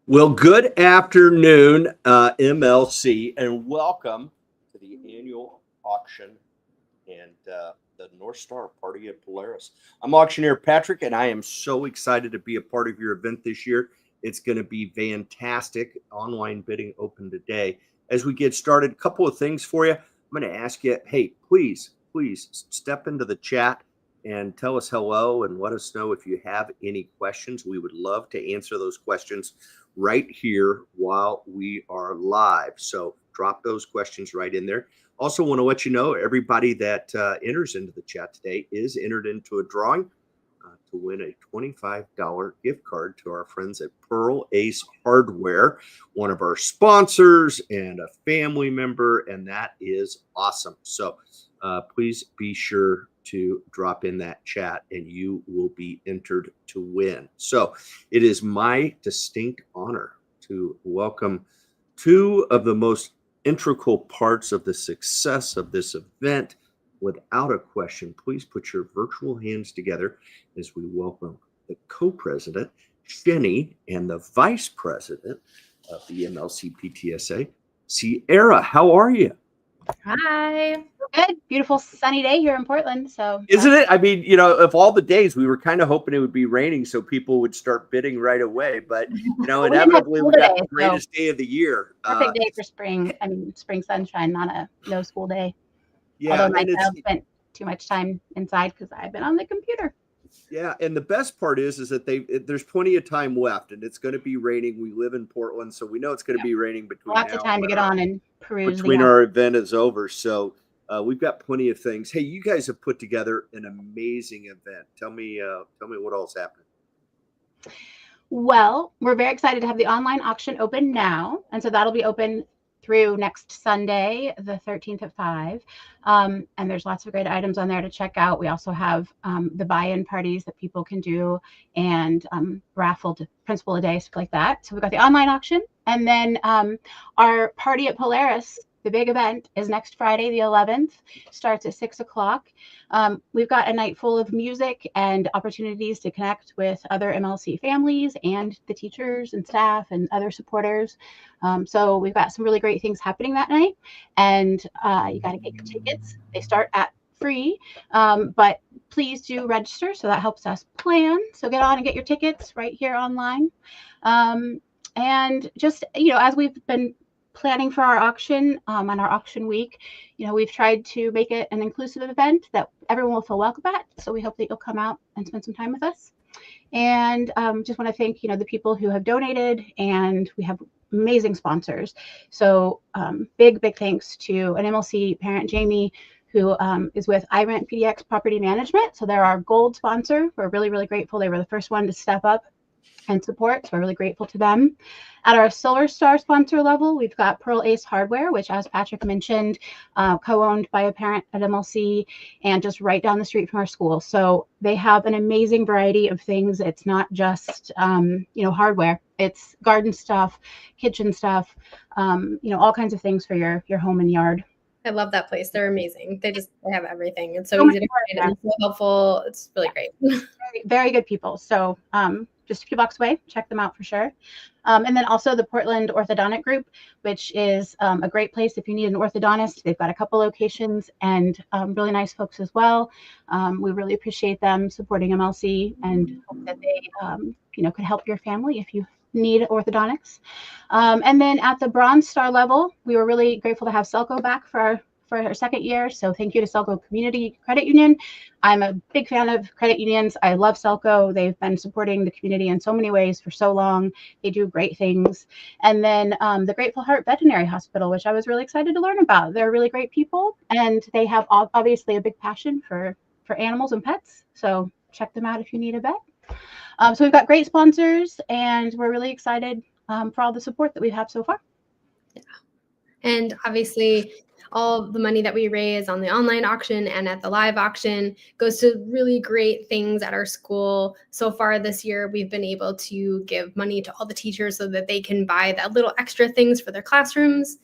Well, good afternoon, MLC, and welcome to the annual auction and the North Star Party at Polaris. I'm Auctioneer Patrick, and I am so excited to be a part of your event this year. It's going to be fantastic. Online bidding open today. As we get started, a couple of things for you. I'm going to ask you, hey, please step into the chat and tell us hello and let us know if you have any questions. We would love to answer those questions right here while we are live. So drop those questions right in there. Also want to let you know everybody that enters into the chat today is entered into a drawing to win a $25 gift card to our friends at Pearl Ace Hardware, one of our sponsors and a family member, and that is awesome. So please be sure to drop in that chat and you will be entered to win. So it is my distinct honor to welcome two of the most integral parts of the success of this event. Without a question, please put your virtual hands together as we welcome the co-president, Chenney, and the vice president of the MLCPTSA, Sierra. How are you? Hi. Good. Beautiful sunny day here in Portland. So isn't it? I mean, you know, of all the days, we were kind of hoping it would be raining so people would start bidding right away. But, you know, inevitably we got the greatest day of the year. Perfect day for spring. I mean, spring sunshine, not a no school day. Yeah. Although my child spent too much time inside because I've been on the computer. Yeah, and the best part is that there's plenty of time left, and it's going to be raining. We live in Portland, so we know it's going to be raining between lots of time to get on and peruse between our event is over. So we've got plenty of things. Hey, you guys have put together an amazing event. Tell me what else happened. Well, we're very excited to have the online auction open now, and so that'll be open through next Sunday, the 13th at 5. And there's lots of great items on there to check out. We also have the buy-in parties that people can do and raffled principal a day, stuff like that. So we've got the online auction. And then our party at Polaris, the big event, is next Friday, the 11th, starts at 6 o'clock. We've got a night full of music and opportunities to connect with other MLC families and the teachers and staff and other supporters. So we've got some really great things happening that night. And you got to get your tickets. They start at free, but please do register. So that helps us plan. So get on and get your tickets right here online. And just, you know, as we've been planning for our auction on our auction week, you know, we've tried to make it an inclusive event that everyone will feel welcome at. So we hope that you'll come out and spend some time with us. And just want to thank, you know, the people who have donated, and we have amazing sponsors. So big thanks to an MLC parent, Jamie, who is with iRent PDX Property Management. So they're our gold sponsor. We're really grateful. They were the first one to step up and support. So we're really grateful to them. At our Silver Star sponsor level, we've got Pearl Ace Hardware, which, as Patrick mentioned, co-owned by a parent at MLC and just right down the street from our school. So they have an amazing variety of things. It's not just, you know, hardware. It's garden stuff, kitchen stuff, you know, all kinds of things for your home and yard. I love that place. They're amazing. They have everything. It's so easy to find and so helpful. It's really great. Very good people. So just a few blocks away, check them out for sure. And then also the Portland Orthodontic Group, which is a great place if you need an orthodontist. They've got a couple locations and really nice folks as well. We really appreciate them supporting MLC and hope that they you know, could help your family if you need orthodontics. And then at the Bronze Star level, we were really grateful to have Selco back for our second year. So thank you to Selco Community Credit Union. I'm a big fan of credit unions. I love Selco. They've been supporting the community in so many ways for so long. They do great things. And then the Grateful Heart Veterinary Hospital, which I was really excited to learn about. They're really great people, and they have obviously a big passion for animals and pets. So check them out if you need a vet. So we've got great sponsors, and we're really excited for all the support that we've had so far. Yeah. And obviously, all the money that we raise on the online auction and at the live auction goes to really great things at our school. So far this year, we've been able to give money to all the teachers so that they can buy that little extra things for their classrooms.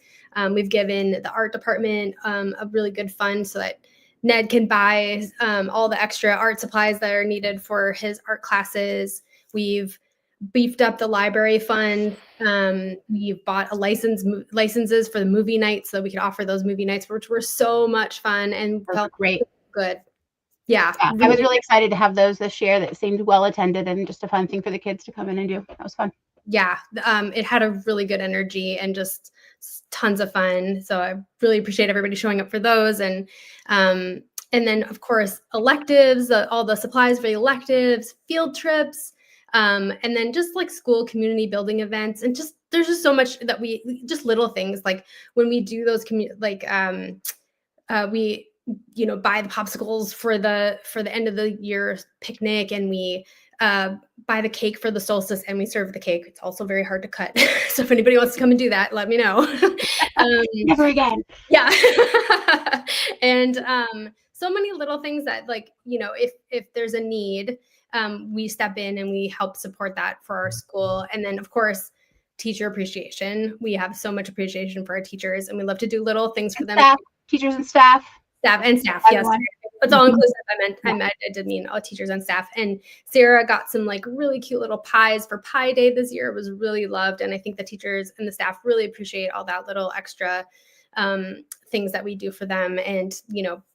We've given the art department a really good fund so that Ned can buy all the extra art supplies that are needed for his art classes. We've beefed up the library fund. We bought licenses for the movie nights so that we could offer those movie nights, which were so much fun and felt great. Good. Yeah, I was really excited to have those this year. That seemed well attended and just a fun thing for the kids to come in and do. That was fun. Yeah, it had a really good energy and just tons of fun. So I really appreciate everybody showing up for those. And then of course electives, all the supplies for the electives, field trips, and then just like school community building events, and just there's just so much that we just little things like when we do those we buy the popsicles for the end of the year picnic, and we buy the cake for the solstice, and we serve the cake. It's also very hard to cut. So if anybody wants to come and do that, let me know. Never again. Yeah. And so many little things that, like, if there's a need, we step in and we help support that for our school. And then of course, teacher appreciation. We have so much appreciation for our teachers, and we love to do little things for them. Staff, teachers and staff. Staff. Yes, it's all inclusive. I did mean all teachers and staff. And Sarah got some like really cute little pies for Pie Day this year. It was really loved, and I think the teachers and the staff really appreciate all that little extra things that we do for them, and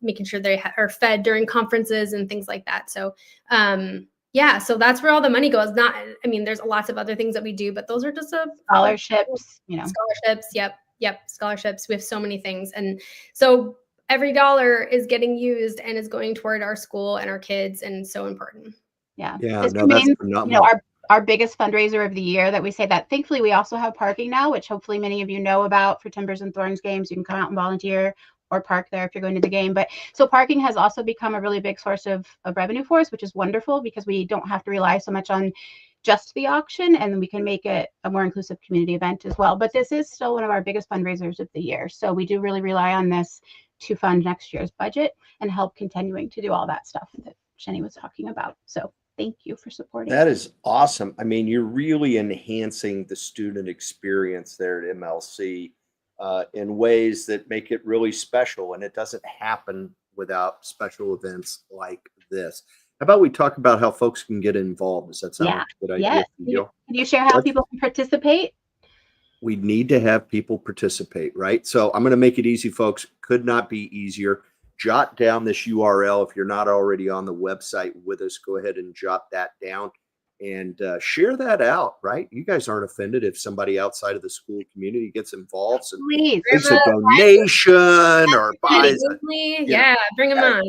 making sure they are fed during conferences and things like that. So yeah, so that's where all the money goes. There's lots of other things that we do, but those are just scholarships. Scholarships. Yep. Scholarships. We have so many things, and so every dollar is getting used and is going toward our school and our kids, and so important. Yeah. This remains, our biggest fundraiser of the year that we say that. Thankfully, we also have parking now, which hopefully many of you know about for Timbers and Thorns games. You can come out and volunteer or park there if you're going to the game. But so parking has also become a really big source of revenue for us, which is wonderful because we don't have to rely so much on just the auction, and we can make it a more inclusive community event as well. But this is still one of our biggest fundraisers of the year. So we do really rely on this to fund next year's budget and help continuing to do all that stuff that Chenney was talking about. So thank you for supporting. That is awesome. I mean, you're really enhancing the student experience there at MLC in ways that make it really special, and it doesn't happen without special events like this. How about we talk about how folks can get involved? Does that sound like a good idea? Can you share how people can participate? We need to have people participate, right? So I'm going to make it easy, folks. Could not be easier. Jot down this URL. If you're not already on the website with us, go ahead and jot that down and share that out, right? You guys aren't offended if somebody outside of the school community gets involved and makes a donation or buys it. Yeah, bring them on.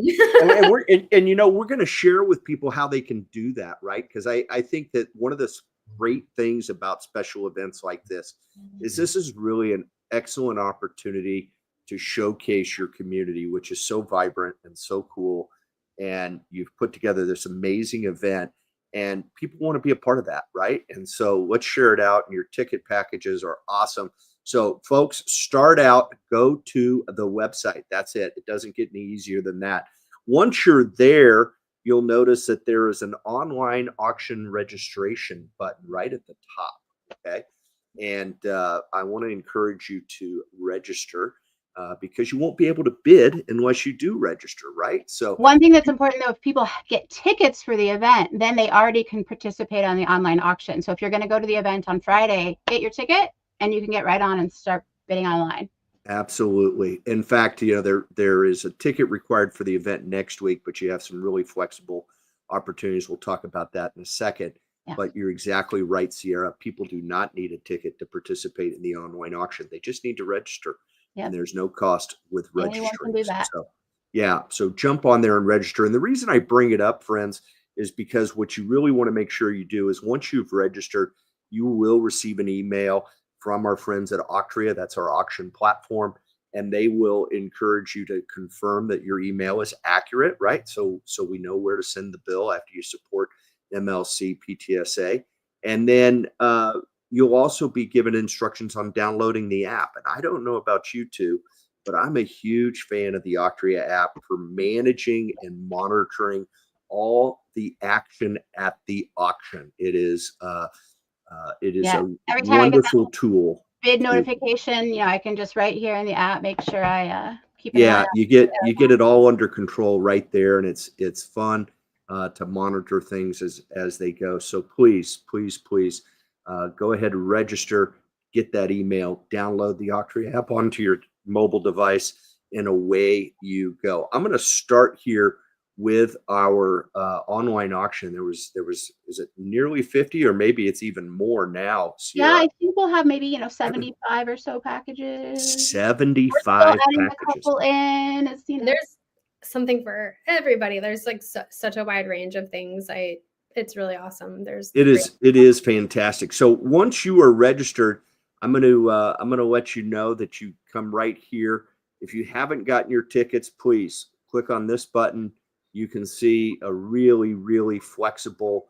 we're going to share with people how they can do that, right? Because I think that one of the great things about special events like this is really an excellent opportunity to showcase your community, which is so vibrant and so cool. And you've put together this amazing event, and people want to be a part of that, right? And so let's share it out, and your ticket packages are awesome. So folks, start out, go to the website. That's it. It doesn't get any easier than that. Once you're there, you'll notice that there is an online auction registration button right at the top, okay? And I want to encourage you to register because you won't be able to bid unless you do register, right? So one thing that's important, though, if people get tickets for the event, then they already can participate on the online auction. So if you're going to go to the event on Friday, get your ticket and you can get right on and start bidding online. Absolutely. In fact, there is a ticket required for the event next week, but you have some really flexible opportunities. We'll talk about that in a second. Yeah. But you're exactly right, Sierra. People do not need a ticket to participate in the online auction. They just need to register. Yep. And there's no cost with registering. Anyone can do that. So jump on there and register. And the reason I bring it up, friends, is because what you really want to make sure you do is once you've registered, you will receive an email from our friends at Auctria. That's our auction platform. And they will encourage you to confirm that your email is accurate, right? So we know where to send the bill after you support MLCPTSA. And then you'll also be given instructions on downloading the app. And I don't know about you two, but I'm a huge fan of the Auctria app for managing and monitoring all the action at the auction. It is a wonderful tool. Bid notification, I can just right here in the app make sure I keep it. Yeah, you get it all under control right there, and it's fun. to monitor things as they go. So please, please, please go ahead and register, get that email, download the Auctioneer app onto your mobile device, and away you go. I'm going to start here with our online auction. There was, is it nearly 50 or maybe it's even more now? Sierra? Yeah, I think we'll have maybe, 75 or so packages. 75 We're still adding packages. a couple in. It's, There's something for everybody. There's like such a wide range of things. It's really awesome. It is fantastic. So once you are registered, I'm going to let you know that you come right here. If you haven't gotten your tickets, please click on this button. You can see a really, really flexible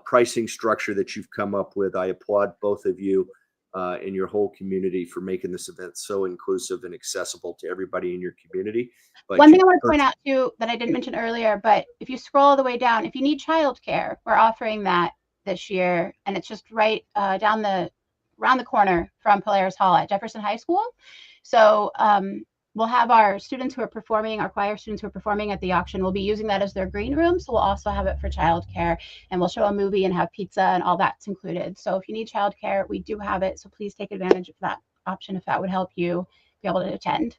pricing structure that you've come up with. I applaud both of you and your whole community for making this event so inclusive and accessible to everybody in your community. But one thing I want to point out too that I didn't mention earlier, but if you scroll all the way down, if you need childcare, we're offering that this year, and it's just right around the corner from Polaris Hall at Jefferson High School. So we'll have our students who are performing, our choir students who are performing at the auction, will be using that as their green room. So we'll also have it for childcare, and we'll show a movie and have pizza and all that's included. So if you need childcare, we do have it. So please take advantage of that option if that would help you be able to attend.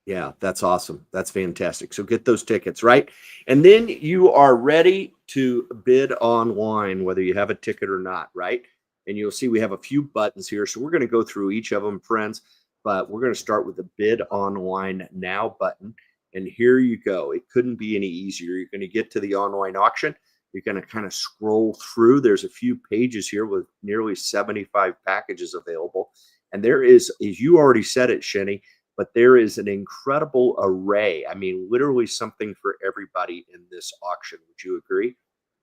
Yeah, that's awesome. That's fantastic. So get those tickets, right? And then you are ready to bid online, whether you have a ticket or not, right? And you'll see we have a few buttons here. So we're going to go through each of them, friends. But we're going to start with the Bid Online Now button. And here you go. It couldn't be any easier. You're going to get to the online auction. You're going to kind of scroll through. There's a few pages here with nearly 75 packages available. And there is, as you already said it, Chenney, but there is an incredible array. I mean, literally something for everybody in this auction. Would you agree?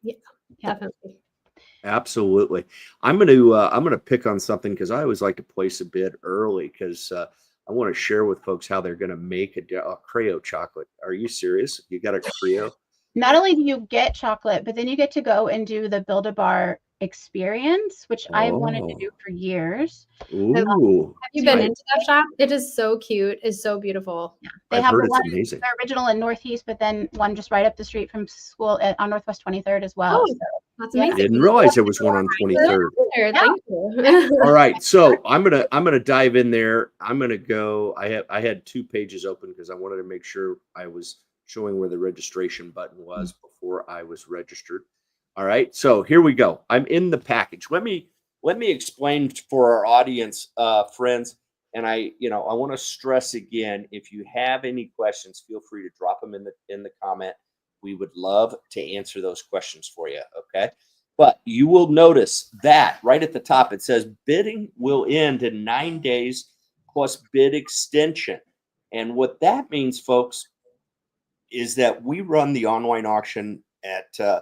Yeah, definitely. Absolutely. I'm gonna pick on something because I always like to place a bid early because I want to share with folks how they're gonna make a Creo chocolate. Are you serious? You got a Creo? Not only do you get chocolate, but then you get to go and do the Build-A-Bar experience, which I've wanted to do for years. Ooh. Have you been into that shop? It is so cute. It's so beautiful. Yeah. They have the one amazing. The original in Northeast, but then one just right up the street from school on Northwest 23rd as well. Oh, so, that's amazing. I didn't realize there was one on 23rd. Yeah. Thank you. All right, so I'm gonna dive in there. I'm gonna go. I had 2 pages open because I wanted to make sure I was showing where the registration button was before I was registered. All right, so here we go. I'm in the package. Let me explain for our audience, friends. And I want to stress again, if you have any questions, feel free to drop them in the comment. We would love to answer those questions for you. Okay, but you will notice that right at the top it says bidding will end in 9 days plus bid extension. And what that means, folks, is that we run the online auction at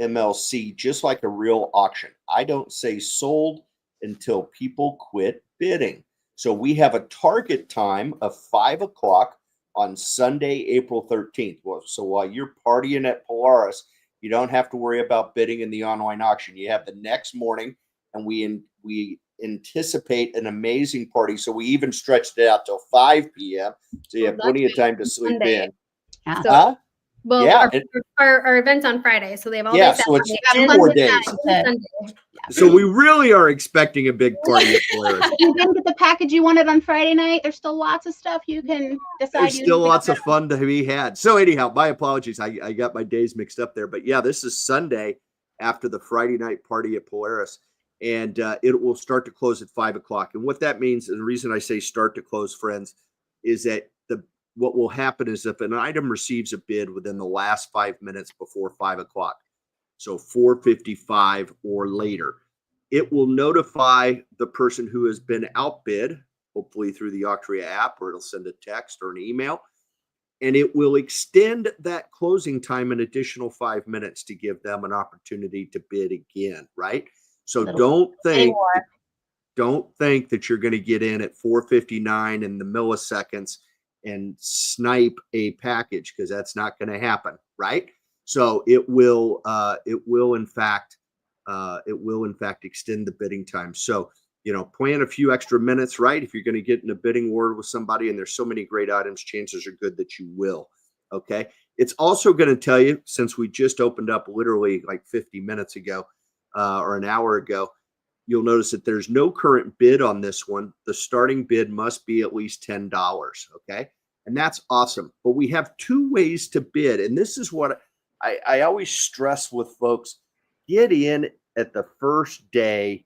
MLC just like a real auction. I don't say sold until people quit bidding. So we have a target time of 5 o'clock on Sunday, April 13th. So while you're partying at Polaris, you don't have to worry about bidding in the online auction. You have the next morning, and we anticipate an amazing party. So we even stretched it out till 5 p.m. So you have plenty of time to sleep Sunday. in. Yeah. So, well, yeah, our event's on Friday, so they have all day. So it's 2 more days. So we really are expecting a big party at Polaris. If you didn't get the package you wanted on Friday night, there's still lots of stuff you can decide. There's still lots of fun to be had. So anyhow, my apologies. I got my days mixed up there. But yeah, this is Sunday after the Friday night party at Polaris. And it will start to close at 5 o'clock. And what that means, and the reason I say start to close, friends, is that what will happen is if an item receives a bid within the last 5 minutes before 5 o'clock, so 4:55 or later, it will notify the person who has been outbid, hopefully through the Auctioneer app, or it'll send a text or an email, and it will extend that closing time an additional 5 minutes to give them an opportunity to bid again, right? So don't think that you're going to get in at 4:59 in the milliseconds and snipe a package, because that's not going to happen, right? So it will in fact extend the bidding time. So, plan a few extra minutes, right? If you're going to get in a bidding war with somebody and there's so many great items, chances are good that you will. Okay. It's also going to tell you, since we just opened up literally like 50 minutes ago or an hour ago, you'll notice that there's no current bid on this one. The starting bid must be at least $10. Okay. And that's awesome. But we have two ways to bid. And this is what I always stress with folks. Get in at the first day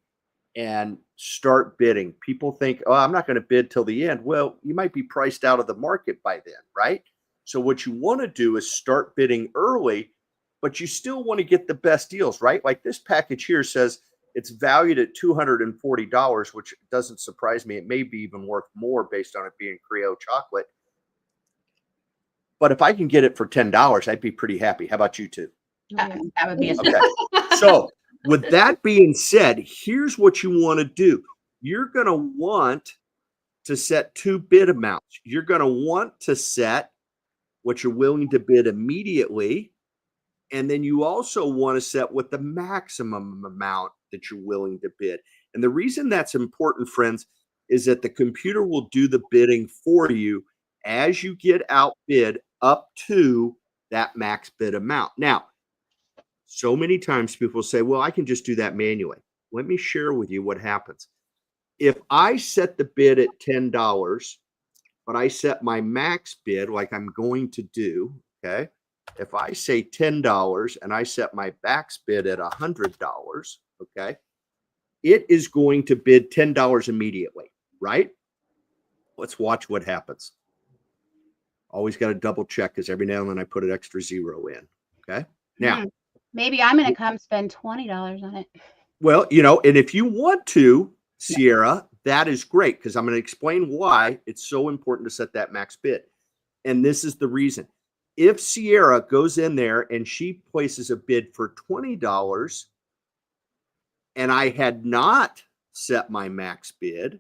and start bidding. People think, oh, I'm not going to bid till the end. Well, you might be priced out of the market by then, right? So what you want to do is start bidding early, but you still want to get the best deals, right? Like this package here says it's valued at $240, which doesn't surprise me. It may be even worth more based on it being Creole chocolate. But if I can get it for $10, I'd be pretty happy. How about you two? That would be Okay. So with that being said, here's what you want to do. You're going to want to set two bid amounts. You're going to want to set what you're willing to bid immediately. And then you also want to set what the maximum amount that you're willing to bid. And the reason that's important, friends, is that the computer will do the bidding for you as you get outbid up to that max bid amount. Now, so many times people say, well, I can just do that manually. Let me share with you what happens. If I set the bid at $10, but I set my max bid like I'm going to do, okay? If I say $10 and I set my max bid at $100, okay, it is going to bid $10 immediately, right? Let's watch what happens. Always got to double check because every now and then I put an extra zero in, okay? Now, maybe I'm going to come spend $20 on it. Well, you know, and if you want to, Sierra, that is great because I'm going to explain why it's so important to set that max bid. And this is the reason. If Sierra goes in there and she places a bid for $20 and I had not set my max bid,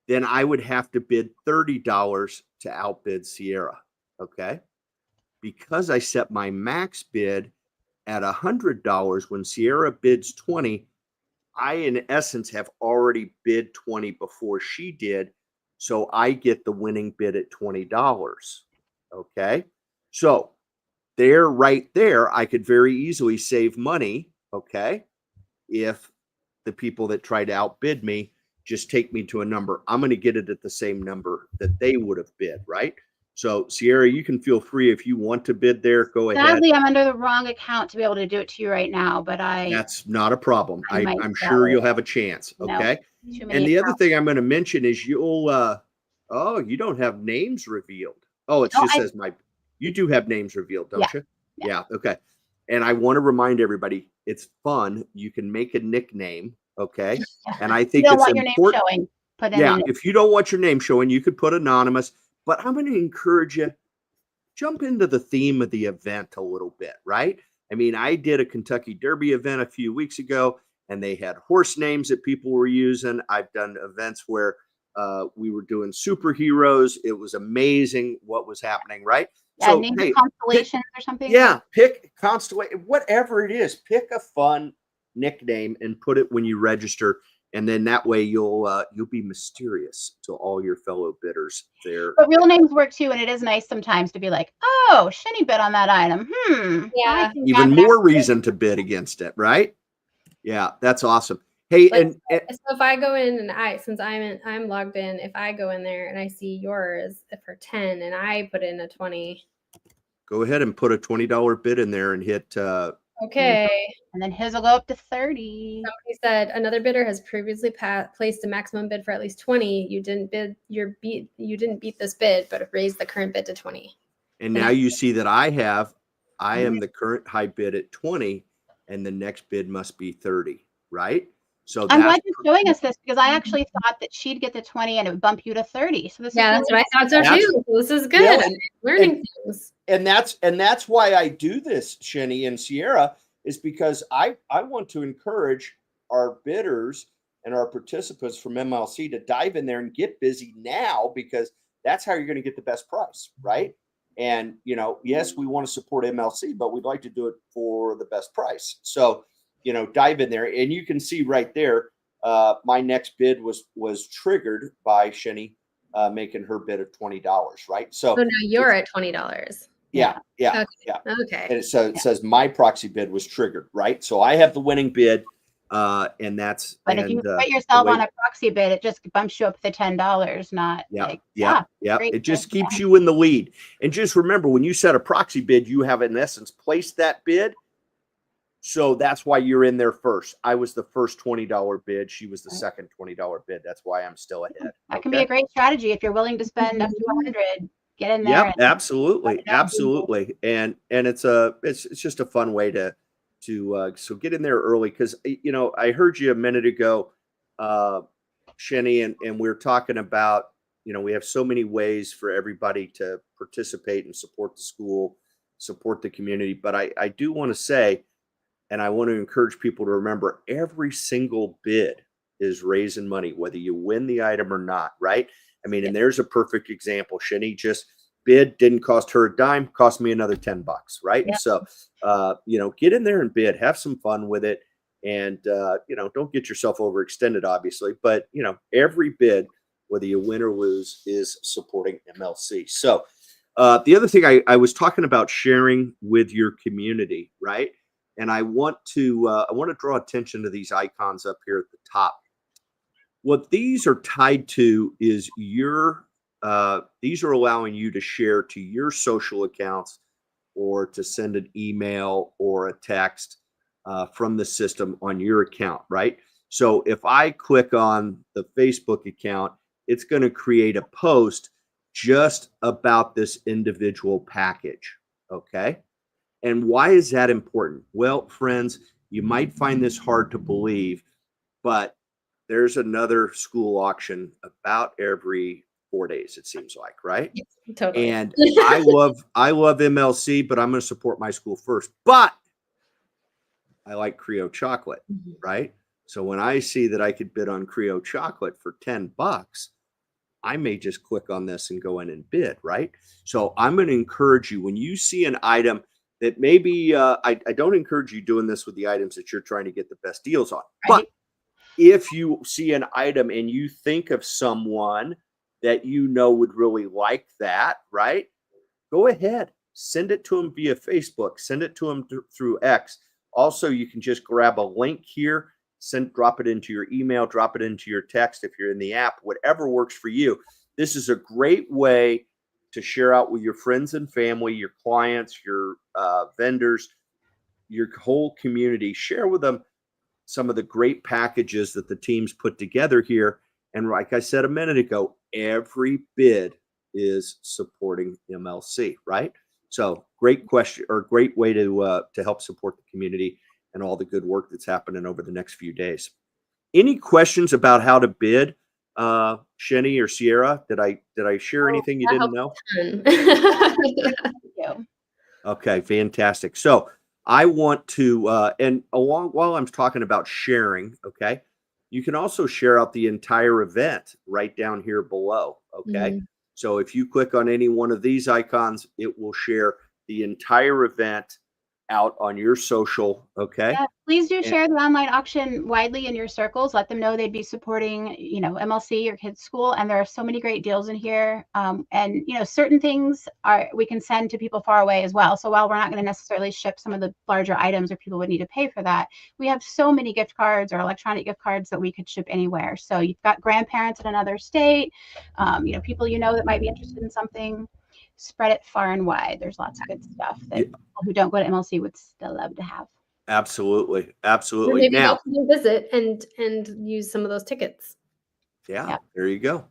then I would have to bid $30 to outbid Sierra, okay? Because I set my max bid at $100 when Sierra bids 20, I, in essence, have already bid 20 before she did. So I get the winning bid at $20. Okay. So there, right there, I could very easily save money. Okay. If the people that try to outbid me just take me to a number, I'm going to get it at the same number that they would have bid. Right. So Sierra, you can feel free if you want to bid there, go ahead. Sadly, I'm under the wrong account to be able to do it to you right now, but that's not a problem. I'm sure you'll have a chance. Okay. No, and the other thing I'm going to mention is you'll, oh, you don't have names revealed. Oh, it just says you do have names revealed, don't you? Yeah. Okay. And I want to remind everybody, it's fun. You can make a nickname. Okay. And I think it's important. Your name showing, if you don't want your name showing, you could put anonymous. But I'm going to encourage you, jump into the theme of the event a little bit, right? I mean, I did a Kentucky Derby event a few weeks ago, and they had horse names that people were using. I've done events where we were doing superheroes. It was amazing what was happening, right? Yeah, so, name constellations or something. Yeah, pick constellation, whatever it is. Pick a fun nickname and put it when you register. And then that way you'll be mysterious to all your fellow bidders there. But real names work too, and it is nice sometimes to be like, "Oh, Chenney bid on that item." Yeah. Even more reason to bid against it, right? Yeah, that's awesome. Hey, so if I go in and since I'm logged in, if I go in there and I see yours for 10 and I put in a 20, go ahead and put a $20 bid in there and hit. Okay. And then his will go up to 30. Somebody said another bidder has previously placed a maximum bid for at least 20. You didn't beat this bid, but raised the current bid to 20. And now you see that I am the current high bid at 20, and the next bid must be 30, right? So I'm glad you're showing us this because I actually thought that she'd get the 20 and it would bump you to 30. So this that's what I thought so too. This is good. Yeah, learning things. And that's why I do this, Chenney and Sierra, is because I want to encourage our bidders and our participants from MLC to dive in there and get busy now, because that's how you're going to get the best price, right? And, you know, yes, we want to support MLC, but we'd like to do it for the best price. So, you know, dive in there, and you can see right there, my next bid was triggered by Chenney making her bid of $20, right? So now you're at $20. Yeah. Okay. And Okay. it says my proxy bid was triggered, right? So I have the winning bid, and that's But if you and put yourself on a proxy bid, it just bumps you up the $10, not like, It just keeps you in the lead. And just remember, when you set a proxy bid, you have in essence placed that bid. So that's why you're in there first. I was the first $20 bid. She was the second $20 bid. That's why I'm still ahead. That can be a great strategy if you're willing to spend up to 100. Get in there. Yep, absolutely, absolutely. And it's just a fun way to so get in there early, because I heard you a minute ago, Chenney, and we we're talking about we have so many ways for everybody to participate and support the school, support the community. But I do want to say, and I want to encourage people to remember, every single bid is raising money, whether you win the item or not, right? I mean, and there's a perfect example. Shani just bid, didn't cost her a dime, cost me another $10, right? Yeah. So, get in there and bid, have some fun with it. And, don't get yourself overextended, obviously, but, every bid, whether you win or lose, is supporting MLC. So, the other thing I was talking about sharing with your community, right? And I want to draw attention to these icons up here at the top. What these are tied to is these are allowing you to share to your social accounts, or to send an email or a text from the system on your account, right? So if I click on the Facebook account, it's going to create a post just about this individual package, okay? And why is that important? Well, friends, you might find this hard to believe, but there's another school auction about every 4 days, it seems like, right? Yes, totally. And I love MLC, but I'm going to support my school first. But I like Creo chocolate, right? So when I see that I could bid on Creo chocolate for $10, I may just click on this and go in and bid, right? So I'm going to encourage you, when you see an item that maybe I don't encourage you doing this with the items that you're trying to get the best deals on. Right. But if you see an item and you think of someone that would really like that, right? Go ahead, send it to them via Facebook, send it to them through X. Also, you can just grab a link here, drop it into your email, drop it into your text if you're in the app, whatever works for you. This is a great way to share out with your friends and family, your clients, your vendors, your whole community. Share with them some of the great packages that the teams put together here. And like I said a minute ago, every bid is supporting MLC, right? So great question, or great way to help support the community and all the good work that's happening over the next few days. Any questions about how to bid, Chenney or Sierra? Did I share anything you didn't know? Okay, fantastic. So I want to, and while I'm talking about sharing, okay, you can also share out the entire event right down here below, okay? So if you click on any one of these icons, it will share the entire event out on your social, okay? Yeah, please do share the online auction widely in your circles. Let them know they'd be supporting, MLC, your kids' school. And there are so many great deals in here. And certain things we can send to people far away as well. So while we're not going to necessarily ship some of the larger items, or people would need to pay for that, we have so many gift cards or electronic gift cards that we could ship anywhere. So you've got grandparents in another state, people that might be interested in something. Spread it far and wide. There's lots of good stuff that people who don't go to MLC would still love to have. Absolutely. Maybe now visit and use some of those tickets. Yeah, there you go.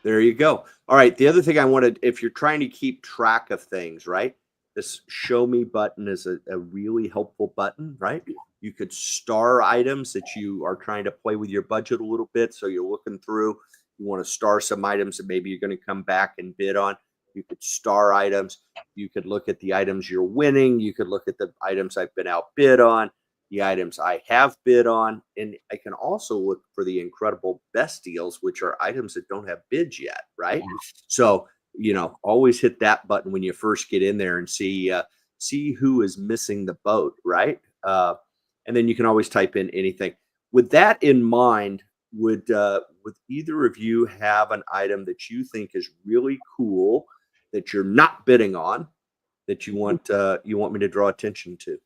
There you go. All right. The other thing I wanted, if you're trying to keep track of things, right? This show me button is a really helpful button, right? You could star items that you are trying to play with your budget a little bit. So you're looking through, you want to star some items that maybe you're going to come back and bid on. You could star items. You could look at the items you're winning. You could look at the items I've been outbid on, the items I have bid on. And I can also look for the incredible best deals, which are items that don't have bids yet, right? Yeah. So, always hit that button when you first get in there and see who is missing the boat, right? And then you can always type in anything. With that in mind, would either of you have an item that you think is really cool that you're not bidding on, that you want me to draw attention to?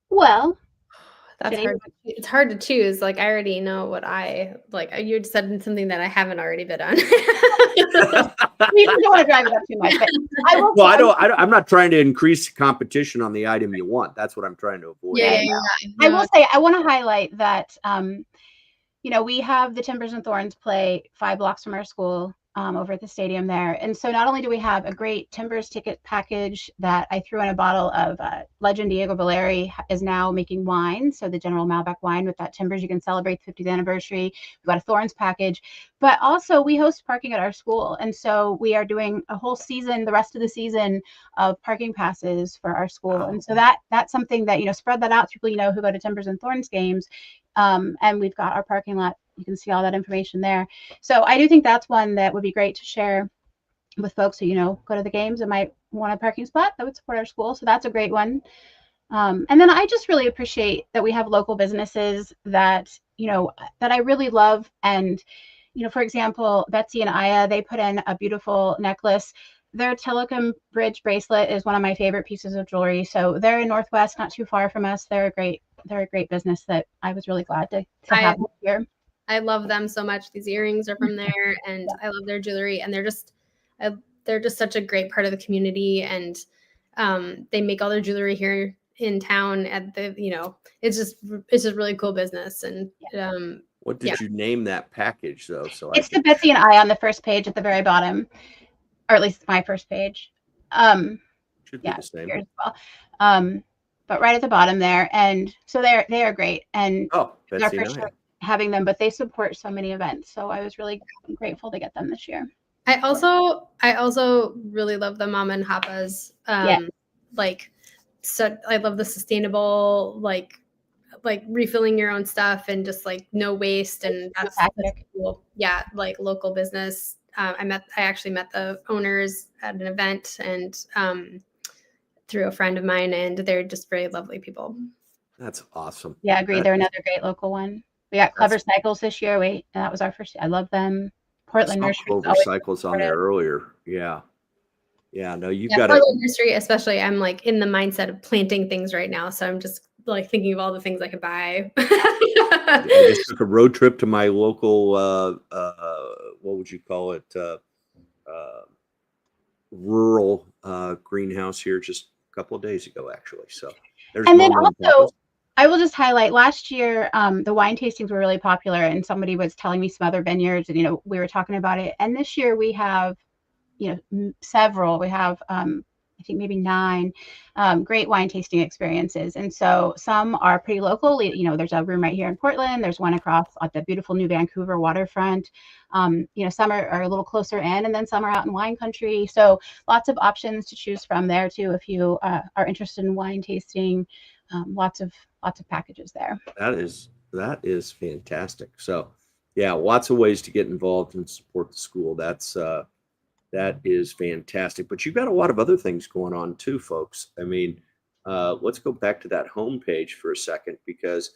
Well, That's Chenney, hard. It's hard to choose. Like, I already know what I like. You just said something that I haven't already bid on. you don't want to drive it up too much, but I will. Well, I'm not trying to increase competition on the item you want. That's what I'm trying to avoid. Yeah. I will say, I want to highlight that, we have the Timbers and Thorns play 5 blocks from our school, over at the stadium there. And so not only do we have a great Timbers ticket package that I threw in a bottle of Legend Diego Valeri is now making wine. So the General Malbec wine with that Timbers, you can celebrate the 50th anniversary. We've got a Thorns package, but also we host parking at our school. And so we are doing a whole season, the rest of the season, of parking passes for our school. Wow. And so that's something that, spread that out to people, who go to Timbers and Thorns games. And we've got our parking lot. You can see all that information there. So I do think that's one that would be great to share with folks who, go to the games and might want a parking spot that would support our school. So that's a great one. And then I just really appreciate that we have local businesses that, that I really love. And, for example, Betsy and Aya, they put in a beautiful necklace. Their Telecom Bridge bracelet is one of my favorite pieces of jewelry. So they're in Northwest, not too far from us. They're a great business that I was really glad to have here. I love them so much. These earrings are from there, and I love their jewelry, and they're just such a great part of the community. And they make all their jewelry here in town at the, it's just really cool business. And what did you name that package though? So it's the Betsy and I on the first page at the very bottom, or at least my first page. Should be the same. As well. But right at the bottom there, and so they are great. And Betsy and I. Having them, but they support so many events. So I was really grateful to get them this year. I also really love the Mama and Papa's. So I love the sustainable, like refilling your own stuff and just like no waste, and that's cool. Yeah, like local business. I actually met the owners at an event and through a friend of mine, and they're just very lovely people. That's awesome. Yeah, agreed. They're another great local one. We got Clever Cycles this year. That was our first. I love them. Portland Nursery. Clover Cycles on there earlier. Yeah. No, you've got Portland Nursery, especially. I'm like in the mindset of planting things right now, so I'm just like thinking of all the things I could buy. I just took a road trip to my local. What would you call it? Rural greenhouse here just a couple of days ago, actually. So there's. And then also, I will just highlight last year, the wine tastings were really popular, and somebody was telling me some other vineyards, and we were talking about it. And this year we have, several. We have, I think maybe 9 great wine tasting experiences, and so some are pretty local. There's a room right here in Portland. There's one across at the beautiful New Vancouver waterfront. Some are a little closer in, and then some are out in wine country. So lots of options to choose from there too if you are interested in wine tasting. Lots of packages there. That is fantastic. So yeah, lots of ways to get involved and support the school. That is fantastic. But you've got a lot of other things going on too, folks. I mean, let's go back to that homepage for a second, because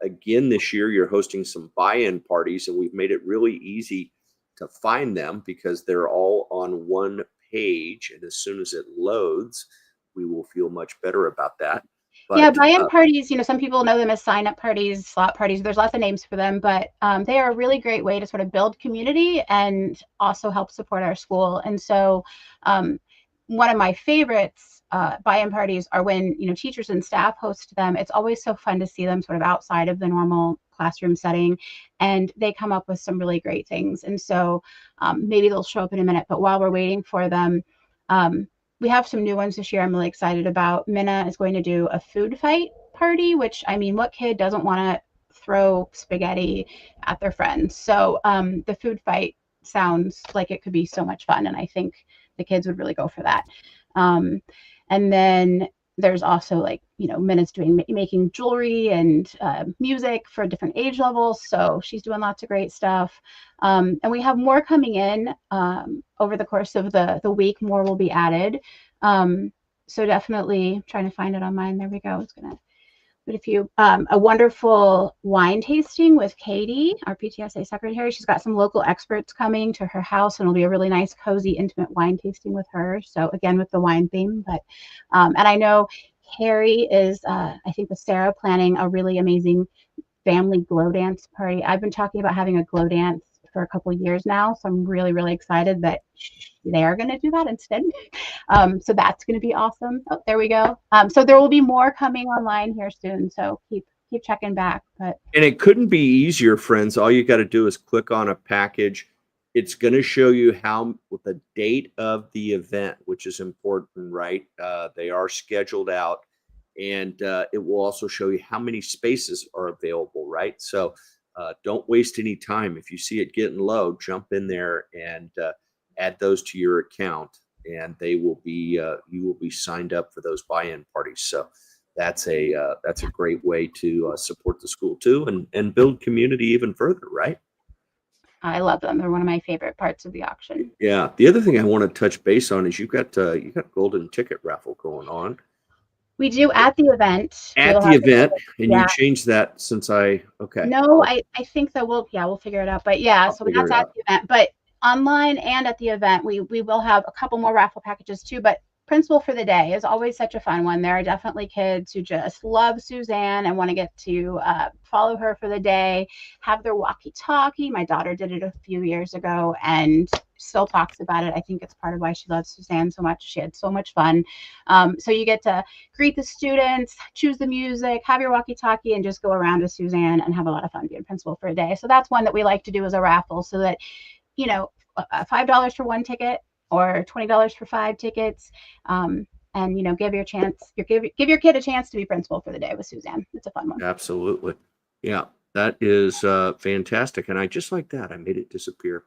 again, this year you're hosting some buy-in parties, and we've made it really easy to find them because they're all on one page. And as soon as it loads, we will feel much better about that. But, buy-in parties, some people know them as sign-up parties, slot parties. There's lots of names for them, but they are a really great way to sort of build community and also help support our school. And so one of my favorites buy-in parties are when, teachers and staff host them. It's always so fun to see them sort of outside of the normal classroom setting, and they come up with some really great things. And so maybe they'll show up in a minute, but while we're waiting for them, we have some new ones this year I'm really excited about. Minna is going to do a food fight party, which, I mean, what kid doesn't want to throw spaghetti at their friends? So the food fight sounds like it could be so much fun, and I think the kids would really go for that. And then there's also Minna's making jewelry and music for different age levels. So she's doing lots of great stuff. And we have more coming in over the course of the week. More will be added. So definitely trying to find it on mine. There we go. It's going to a wonderful wine tasting with Katie, our PTSA secretary. She's got some local experts coming to her house, and it'll be a really nice, cozy, intimate wine tasting with her. So again, with the wine theme, but and I know Carrie is, I think with Sarah, planning a really amazing family glow dance party. I've been talking about having a glow dance for a couple of years now, so I'm really, really excited that they are going to do that instead. So that's going to be awesome. Oh, there we go. So there will be more coming online here soon. So keep checking back. But And it couldn't be easier, friends. All you got to do is click on a package. It's going to show you the date of the event, which is important, right? They are scheduled out, and it will also show you how many spaces are available, right? So don't waste any time. If you see it getting low, jump in there and add those to your account, and they will be you will be signed up for those buy-in parties. So that's a great way to support the school too, and build community even further, right? I love them. They're one of my favorite parts of the auction. Yeah. The other thing I want to touch base on is you got golden ticket raffle going on. We do at the event. At the event, and you changed that since No, I think that we'll figure it out. But yeah, so that's at the event. But online and at the event, we will have a couple more raffle packages too. But Principal for the Day is always such a fun one. There are definitely kids who just love Suzanne and want to get to follow her for the day, have their walkie-talkie. My daughter did it a few years ago and still talks about it. I think it's part of why she loves Suzanne so much. She had so much fun. So you get to greet the students, choose the music, have your walkie-talkie, and just go around with Suzanne and have a lot of fun being Principal for a day. So that's one that we like to do as a raffle, so that, $5 for one ticket or $20 for 5 tickets, and give your kid a chance to be Principal for the day with Suzanne. It's a fun one. Absolutely. Yeah, that is fantastic, and I just like that. I made it disappear.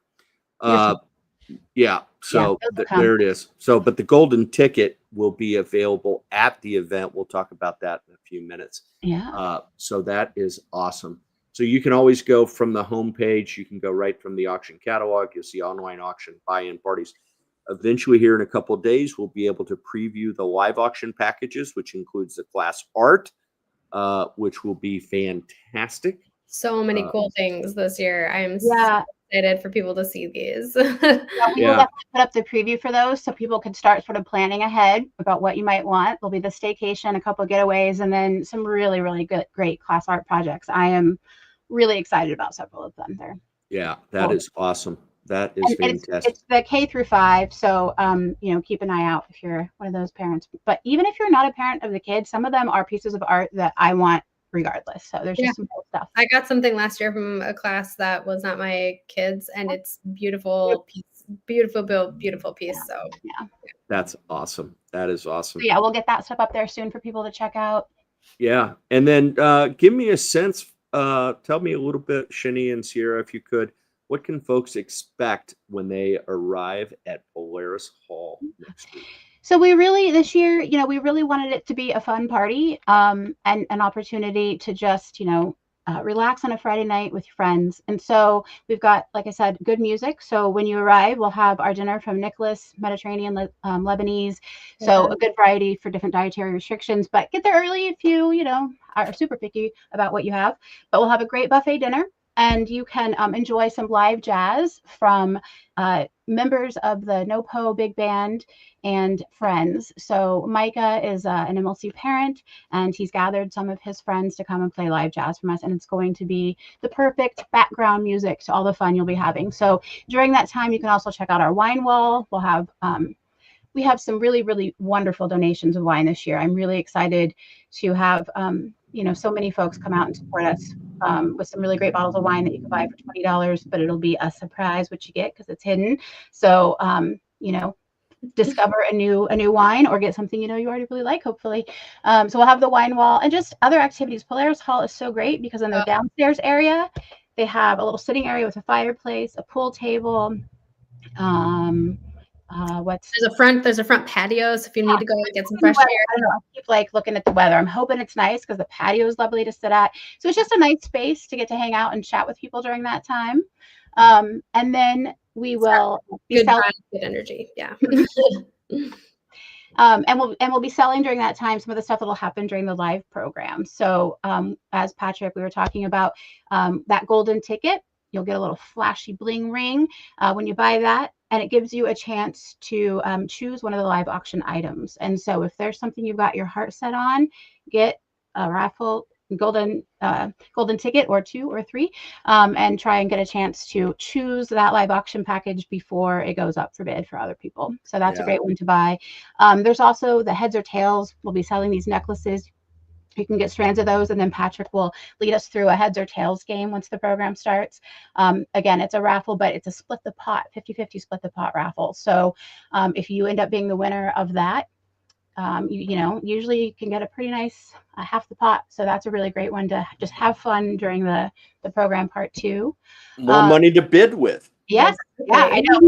Yeah, so there it is. So, but the golden ticket will be available at the event. We'll talk about that in a few minutes. Yeah. So that is awesome. So you can always go from the homepage. You can go right from the auction catalog. You'll see online auction, buy-in parties. Eventually, here in a couple of days, we'll be able to preview the live auction packages, which includes the class art, which will be fantastic. So many cool things this year. I'm so excited for people to see these. We will definitely put up the preview for those so people can start sort of planning ahead about what you might want. There'll be the staycation, a couple of getaways, and then some really, really great class art projects. I am really excited about several of them there. Yeah, that is awesome. That is fantastic. It's the K through 5, so keep an eye out if you're one of those parents. But even if you're not a parent of the kids, some of them are pieces of art that I want regardless. So there's just some cool stuff. I got something last year from a class that was not my kids, and it's beautiful piece, beautiful piece. So that's awesome. That is awesome. So we'll get that stuff up there soon for people to check out. Yeah, and then give me a sense. Tell me a little bit, Chenney and Sierra, if you could. What can folks expect when they arrive at Polaris Hall next week? So we really, this year, we really wanted it to be a fun party, and an opportunity to just, relax on a Friday night with your friends. And so we've got, like I said, good music. So when you arrive, we'll have our dinner from Nicholas, Mediterranean, Lebanese. So a good variety for different dietary restrictions, but get there early if you, are super picky about what you have. But we'll have a great buffet dinner. And you can enjoy some live jazz from members of the NoPo Big Band and friends. So Micah is an MLC parent, and he's gathered some of his friends to come and play live jazz from us. And it's going to be the perfect background music to all the fun you'll be having. So during that time, you can also check out our wine wall. We'll have we have some really, really wonderful donations of wine this year. I'm really excited to have so many folks come out and support us with some really great bottles of wine that you can buy for $20, but it'll be a surprise what you get because it's hidden. So, discover a new wine or get something you already really like, hopefully. So we'll have the wine wall and just other activities. Polaris Hall is so great because in the downstairs area, they have a little sitting area with a fireplace, a pool table. There's a front patio, so if you need to go and get some fresh air. I don't know. I keep looking at the weather. I'm hoping it's nice because the patio is lovely to sit at. So it's just a nice space to get to hang out and chat with people during that time. And then we will be good energy. Yeah. And we'll be selling during that time some of the stuff that'll happen during the live program. So as Patrick, we were talking about that golden ticket, you'll get a little flashy bling ring when you buy that, and it gives you a chance to choose one of the live auction items. And so if there's something you've got your heart set on, get a raffle golden ticket or 2 or 3 and try and get a chance to choose that live auction package before it goes up for bid for other people. So that's a great one to buy. There's also the heads or tails. We'll be selling these necklaces. You can get strands of those, and then Patrick will lead us through a heads or tails game once the program starts. Again, it's a raffle, but it's a split the pot, 50-50 split the pot raffle. So if you end up being the winner of that, usually you can get a pretty nice half the pot. So that's a really great one to just have fun during the program part 2. More money to bid with. Yes. Yeah, I know.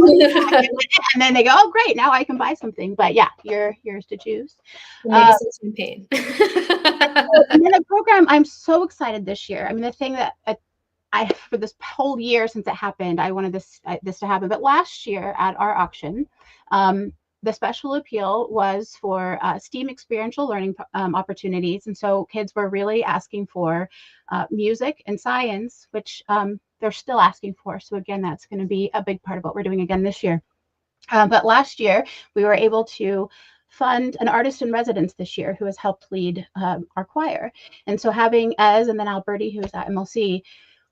And then they go, oh, great, now I can buy something. But yeah, yours to choose. Maybe some champagne. And then the program, I'm so excited this year. I mean, the thing that for this whole year since it happened, I wanted this to happen. But last year at our auction, the special appeal was for STEAM experiential learning opportunities. And so kids were really asking for music and science, which they're still asking for. So again, that's going to be a big part of what we're doing again this year. But last year, we were able to fund an artist in residence this year who has helped lead our choir. And so having Ez and then Alberti, who is at MLC,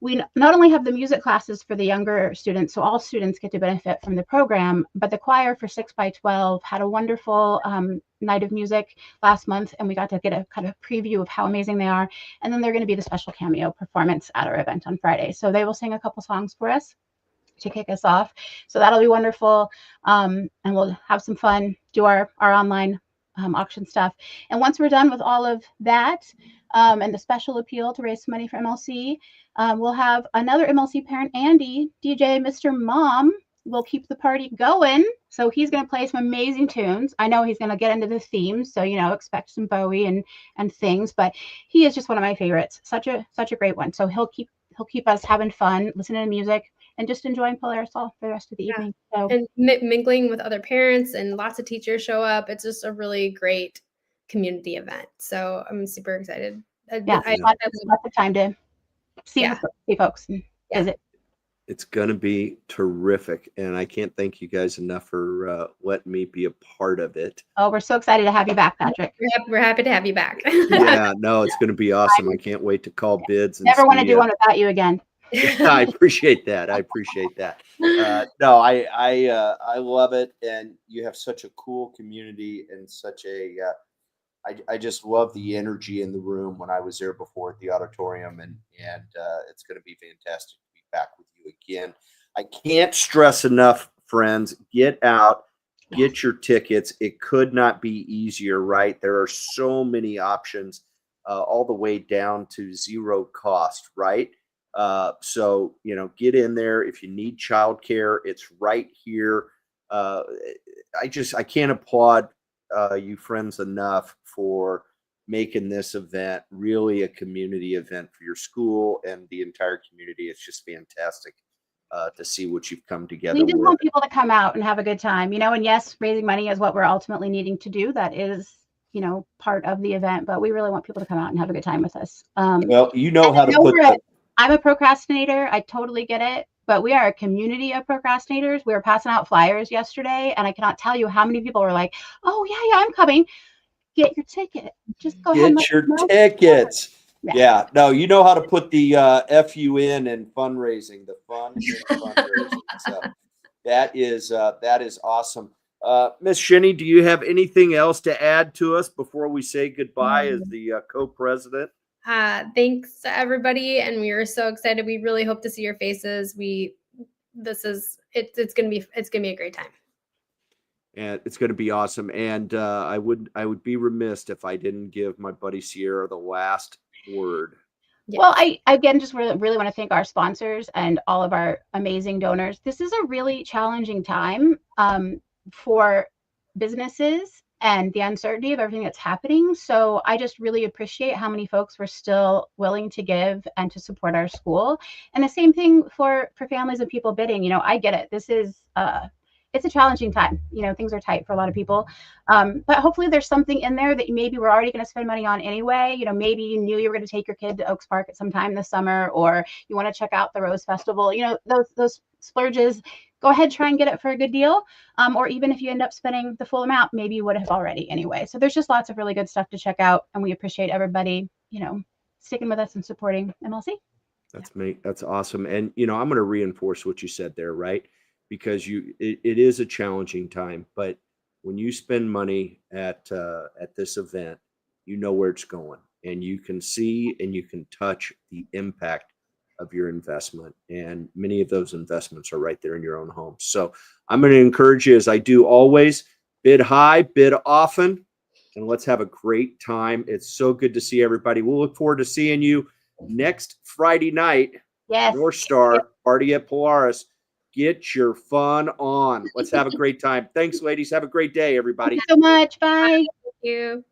we not only have the music classes for the younger students, so all students get to benefit from the program, but the choir for 6x12 had a wonderful night of music last month, and we got to get a kind of preview of how amazing they are. And then they're going to be the special cameo performance at our event on Friday. So they will sing a couple songs for us to kick us off. So that'll be wonderful. And we'll have some fun, do our online auction stuff. And once we're done with all of that, and the special appeal to raise some money for MLC, we'll have another MLC parent, Andy, DJ Mr. Mom, will keep the party going. So he's going to play some amazing tunes. I know he's going to get into the themes, so expect some Bowie and things. But he is just one of my favorites. Such a great one. So he'll keep us having fun, listening to music, and just enjoying Polaris Hall for the rest of the evening. So and mingling with other parents, and lots of teachers show up. It's just a really great community event. So I'm super excited. Yeah, lots of time to see folks and visit. It's going to be terrific. And I can't thank you guys enough for letting me be a part of it. Oh, we're so excited to have you back, Patrick. We're happy to have you back. Yeah, no, it's going to be awesome. I can't wait to call bids. And never want to do one without you again. I appreciate that. No, I love it. And you have such a cool community and such a, I just love the energy in the room when I was there before at the auditorium, and it's going to be fantastic to be back with you again. I can't stress enough, friends, get out, get your tickets. It could not be easier, right? There are so many options, all the way down to zero cost, right? So, get in there. If you need childcare, it's right here. I can't applaud you friends enough for making this event really a community event for your school and the entire community. It's just fantastic to see what you've come together. We just want people to come out and have a good time, and yes, raising money is what we're ultimately needing to do. That is, part of the event, but we really want people to come out and have a good time with us. Well, how to put I'm a procrastinator. I totally get it. But we are a community of procrastinators. We were passing out flyers yesterday, and I cannot tell you how many people were like, oh, yeah, I'm coming. Get your ticket. Just go ahead and get your tickets. Yeah. No, you know how to put the FUN in fundraising, the fun in fundraising. So that is awesome. Miss Chenney, do you have anything else to add to us before we say goodbye as the co-president? Thanks to everybody, and we are so excited. We really hope to see your faces. It's gonna be a great time. And it's going to be awesome. And I would be remiss if I didn't give my buddy Sierra the last word. Yes. Well, I again just really want to thank our sponsors and all of our amazing donors. This is a really challenging time for businesses and the uncertainty of everything that's happening. So I just really appreciate how many folks were still willing to give and to support our school. And the same thing for families and people bidding. I get it. This is it's a challenging time. You know, things are tight for a lot of people. But hopefully there's something in there that you maybe were already going to spend money on anyway. You know, maybe you knew you were going to take your kid to Oaks Park at some time this summer, or you want to check out the Rose Festival. You know, those splurges, go ahead, try and get it for a good deal. Or even if you end up spending the full amount, maybe you would have already anyway. So there's just lots of really good stuff to check out. And we appreciate everybody, you know, sticking with us and supporting MLC. That's me. That's awesome. And, you know, I'm going to reinforce what you said there, right? Because it is a challenging time, but when you spend money at this event, you know where it's going, and you can see and you can touch the impact of your investment. And many of those investments are right there in your own home. So I'm going to encourage you, as I do always, bid high, bid often, and let's have a great time. It's so good to see everybody. We'll look forward to seeing you next Friday night. Yes. North Star Party at Polaris. Get your fun on. Let's have a great time. Thanks, ladies. Have a great day, everybody. Thank you so much. Bye. Thank you.